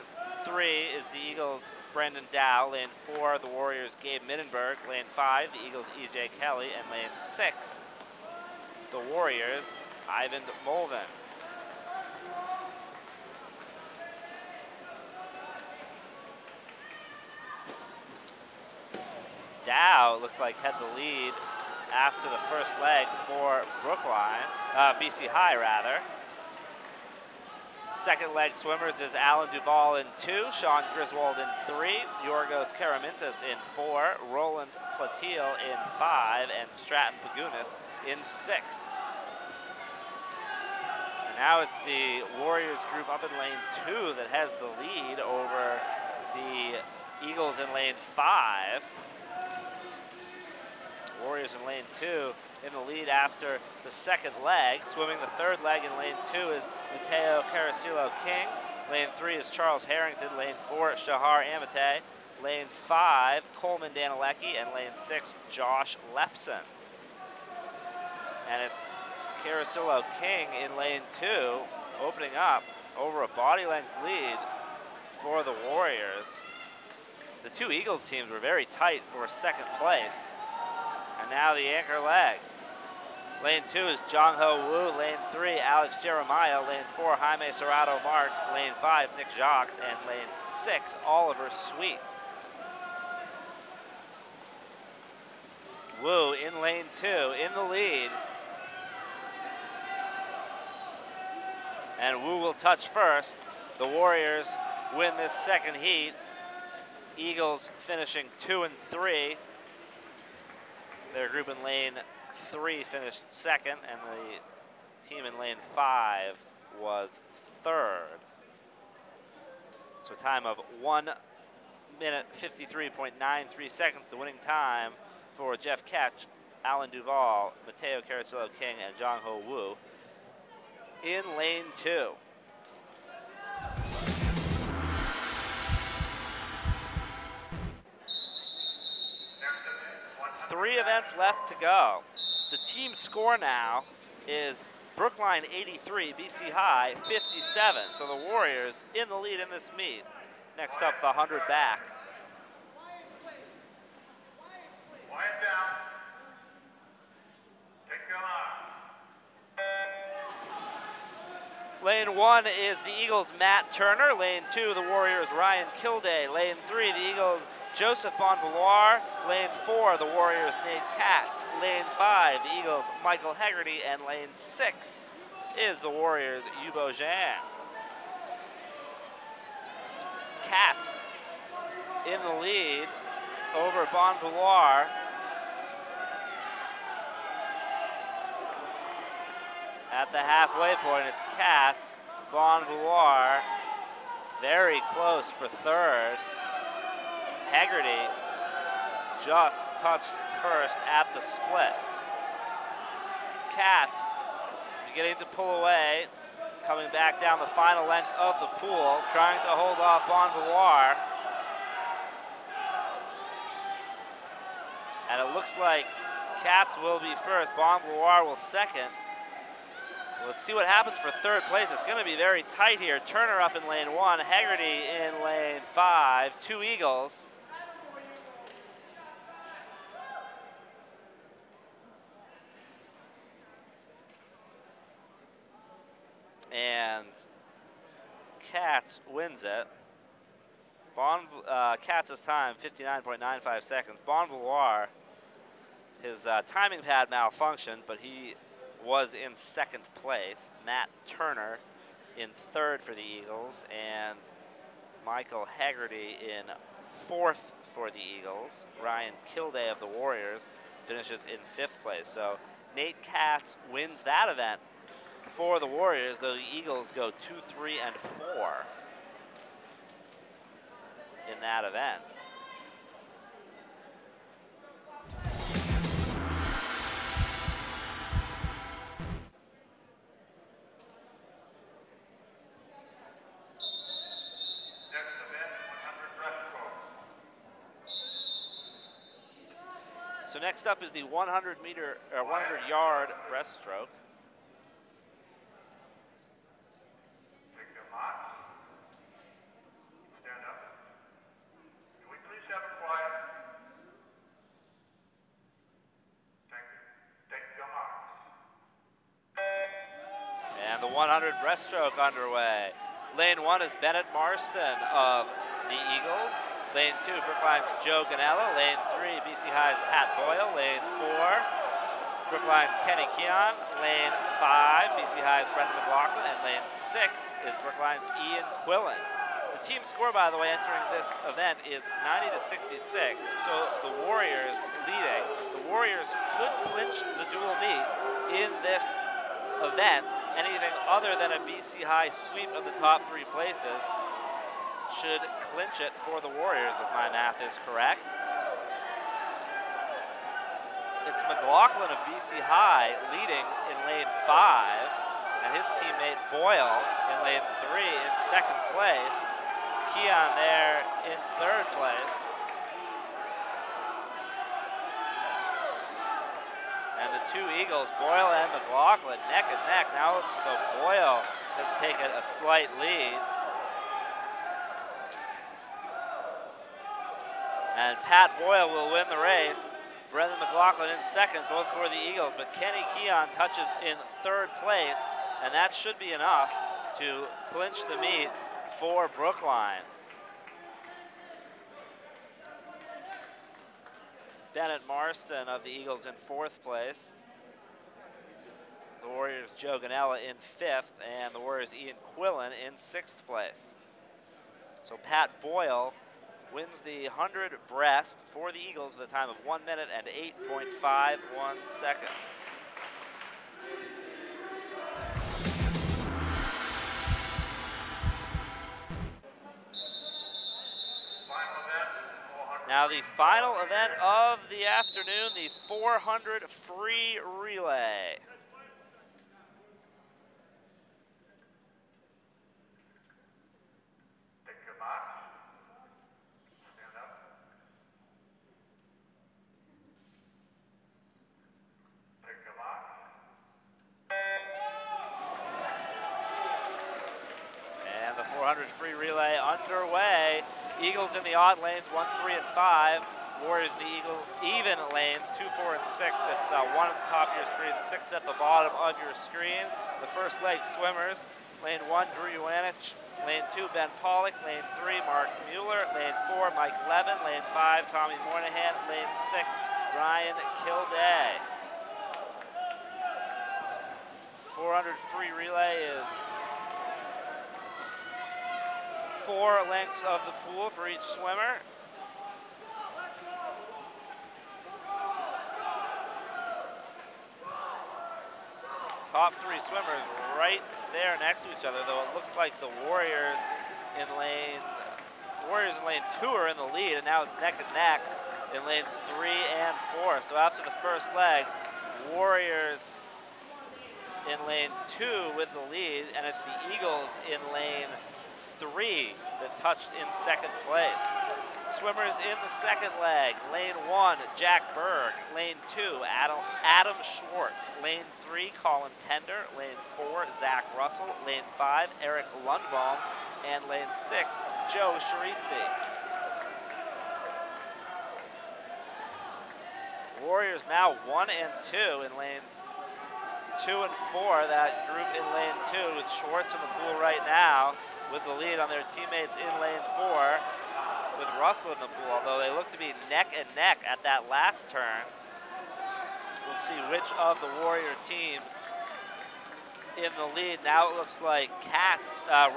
3 is the Eagles' Brendan Dow. Lane 4, the Warriors' Gabe Mittenberg. Lane 5, the Eagles' EJ Kelly. And lane 6, the Warriors, Ivan Mulvin. Dow looked like had the lead after the first leg for Brookline, BC High rather. Second leg swimmers is Alan Duvall in 2, Sean Griswold in 3, Yorgos Karamintas in 4, Roland Platil in 5, and Stratton Pagunas in 6. And now it's the Warriors group up in lane 2 that has the lead over the Eagles in lane 5. Warriors in lane 2 in the lead after the second leg. Swimming the third leg in lane 2 is Mateo Caracillo King. Lane 3 is Charles Harrington. Lane 4, Shahar Amate. Lane 5, Coleman Danilecki. And lane 6, Josh Lepson. And it's Caracillo King in lane 2, opening up over a body length lead for the Warriors. The two Eagles teams were very tight for second place. And now the anchor leg. Lane 2 is Jong Ho Woo. Lane 3, Alex Jeremiah. Lane 4, Jaime Serrato Marks. Lane 5, Nick Jacques. And lane 6, Oliver Sweet. Woo in lane 2, in the lead. And Woo will touch first. The Warriors win this second heat. Eagles finishing 2 and 3. Their group in lane 3 finished second, and the team in lane 5 was third. So a time of 1 minute 53.93 seconds, the winning time for Jeff Ketch, Alan Duvall, Mateo Caracillo King, and Jong Ho Woo in lane 2. Three events left to go. The team score now is Brookline 83, BC High 57. So the Warriors in the lead in this meet. Next up, the 100 back. Quiet down. Take your line. Lane 1 is the Eagles' Matt Turner. Lane 2, the Warriors' Ryan Kilday. Lane 3, the Eagles' Joseph Bonvaloir. Lane 4, the Warriors' Nate Katz. Lane 5, the Eagles' Michael Hegarty. And lane 6 is the Warriors' Yubo Zhang. Katz in the lead over Bonvaloir. At the halfway point, it's Katz, Bonvaloir, very close for third. Hegarty just touched first at the split. Katz beginning to pull away, coming back down the final length of the pool, trying to hold off Bonvaloir. And it looks like Katz will be first, Bonvaloir will second. Let's see what happens for third place. It's going to be very tight here. Turner up in lane 1, Hegarty in lane 5, two Eagles. And Katz wins it. Katz's time, 59.95 seconds. Bonvaloir, his timing pad malfunctioned, but he was in second place. Matt Turner in third for the Eagles, and Michael Hegarty in fourth for the Eagles. Ryan Kilday of the Warriors finishes in fifth place. So Nate Katz wins that event for the Warriors, though the Eagles go 2, 3, and 4 in that event. Next event, 100 breaststroke. So next up is the 100-yard breaststroke. Take your mark. Stand up. Can we please have it quiet? Thank you. Take your marks. the 100 breaststroke underway. Lane 1 is Bennett Marston of the Eagles. Lane 2, Brookline's Joe Ganella. Lane 3, BC High's Pat Boyle. Lane 4, Brookline's Kenny Keon. Lane 5, BC High's Brendan McLaughlin. And lane 6 is Brookline's Ian Quillen. The team score, by the way, entering this event is 90-66. So the Warriors leading. The Warriors could clinch the dual meet in this event. Anything other than a BC High sweep of the top 3 places should clinch it for the Warriors, if my math is correct. It's McLaughlin of BC High leading in lane 5, and his teammate Boyle in lane 3 in 2nd place. Keon there in 3rd place. And the 2 Eagles, Boyle and McLaughlin, neck and neck. Now it's the Boyle has taken a slight lead. And Pat Boyle will win the race. Brendan McLaughlin in 2nd, both for the Eagles. But Kenny Keon touches in 3rd place, and that should be enough to clinch the meet for Brookline. Bennett Marston of the Eagles in 4th place. The Warriors' Joe Ganella in 5th, and the Warriors' Ian Quillen in 6th place. So Pat Boyle wins the 100 breast for the Eagles with a time of 1 minute and 8.51 seconds. Now the final event of the afternoon, the 400 free relay. Pick your box. Stand up. Pick your box. And the 400 free relay underway. Eagles in the odd lanes, 1, 3, and 5. Warriors in the even lanes, 2, 4, and 6. It's 1 at the top of your screen, 6 at the bottom of your screen. The first leg swimmers, lane 1, Drew Ioanich. Lane 2, Ben Pollock. Lane 3, Mark Mueller. Lane 4, Mike Levin. Lane 5, Tommy Moynihan. Lane 6, Ryan Kilday. 400 free relay is 4 lengths of the pool for each swimmer. Top 3 swimmers right there next to each other, though it looks like the Warriors in lane 2 are in the lead, and now it's neck and neck in lanes 3 and 4. So after the first leg, Warriors in lane 2 with the lead, and it's the Eagles in lane 3 that touched in 2nd place. Swimmers in the 2nd leg, lane 1, Jack Berg. Lane 2, Adam Schwartz. Lane 3, Colin Pender. Lane 4, Zach Russell. Lane 5, Eric Lundbaum. And lane 6, Joe Sharitzi. Warriors now 1 and 2 in lanes 2 and 4. That group in lane 2 with Schwartz in the pool right now, with the lead on their teammates in lane 4, with Russell in the pool, although they look to be neck and neck at that last turn. We'll see which of the Warrior teams in the lead. Now it looks like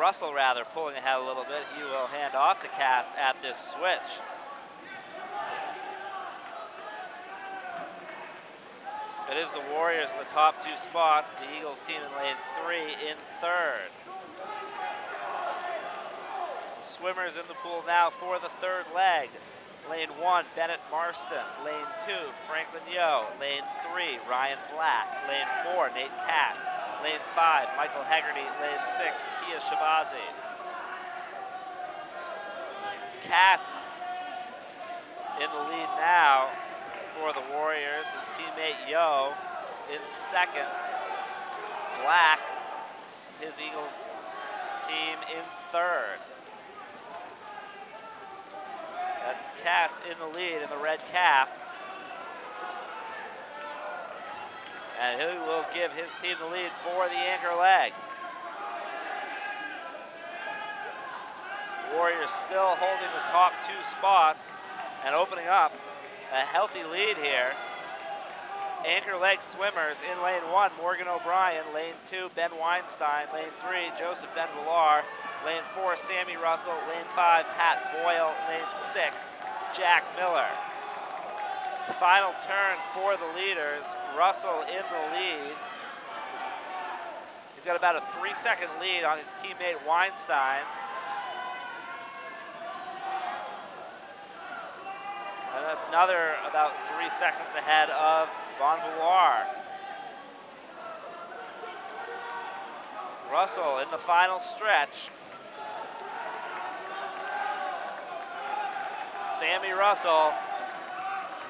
Russell pulling ahead a little bit. He will hand off to Katz at this switch. It is the Warriors in the top 2 spots, the Eagles team in lane 3 in 3rd. Swimmers in the pool now for the 3rd leg. Lane 1, Bennett Marston. Lane 2, Franklin Yo. Lane 3, Ryan Black. Lane 4, Nate Katz. Lane 5, Michael Hegarty. Lane 6, Kia Shabazi. Katz in the lead now for the Warriors. His teammate Yo in 2nd. Black, his Eagles team, in 3rd. That's Katz in the lead in the red cap. And he will give his team the lead for the anchor leg. Warriors still holding the top 2 spots and opening up a healthy lead here. Anchor leg swimmers in lane 1, Morgan O'Brien. Lane 2, Ben Weinstein. Lane 3, Joseph Ben Villar. Lane 4, Sammy Russell. Lane 5, Pat Boyle. Lane 6, Jack Miller. The final turn for the leaders. Russell in the lead. He's got about a 3-second lead on his teammate Weinstein. And another about 3 seconds ahead of Bon Villar. Russell in the final stretch. Sammy Russell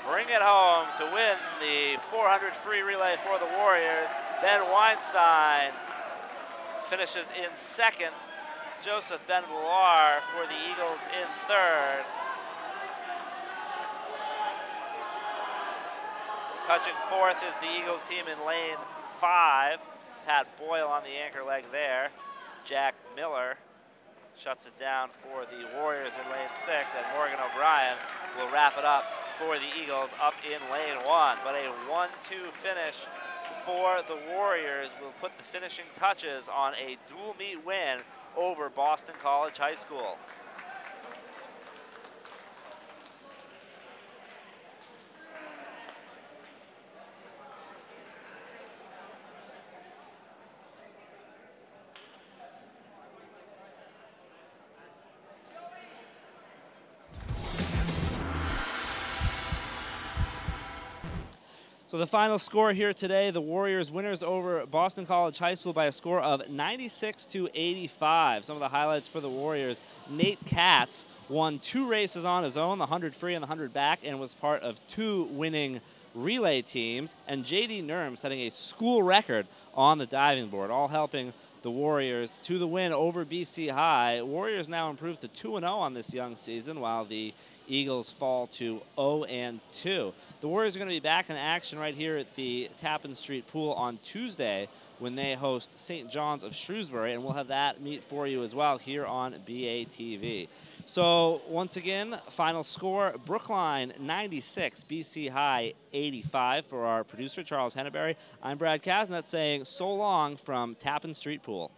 bring it home to win the 400 free relay for the Warriors. Ben Weinstein finishes in second. Joseph Ben Villar for the Eagles in third. Touching fourth is the Eagles team in lane 5. Pat Boyle on the anchor leg there. Jack Miller shuts it down for the Warriors in lane 6, and Morgan O'Brien will wrap it up for the Eagles up in lane 1. But a 1-2 finish for the Warriors will put the finishing touches on a dual meet win over Boston College High School. So the final score here today, the Warriors winners over Boston College High School by a score of 96-85. Some of the highlights for the Warriors: Nate Katz won 2 races on his own, the 100 free and the 100 back, and was part of 2 winning relay teams. And J.D. Nurm setting a school record on the diving board, all helping the Warriors to the win over BC High. Warriors now improved to 2-0 on this young season, while the Eagles fall to 0-2. The Warriors are going to be back in action right here at the Tappan Street Pool on Tuesday when they host St. John's of Shrewsbury, and we'll have that meet for you as well here on BATV. So once again, final score: Brookline 96, BC High 85. For our producer Charles Henneberry, I'm Brad Kasnet saying so long from Tappan Street Pool.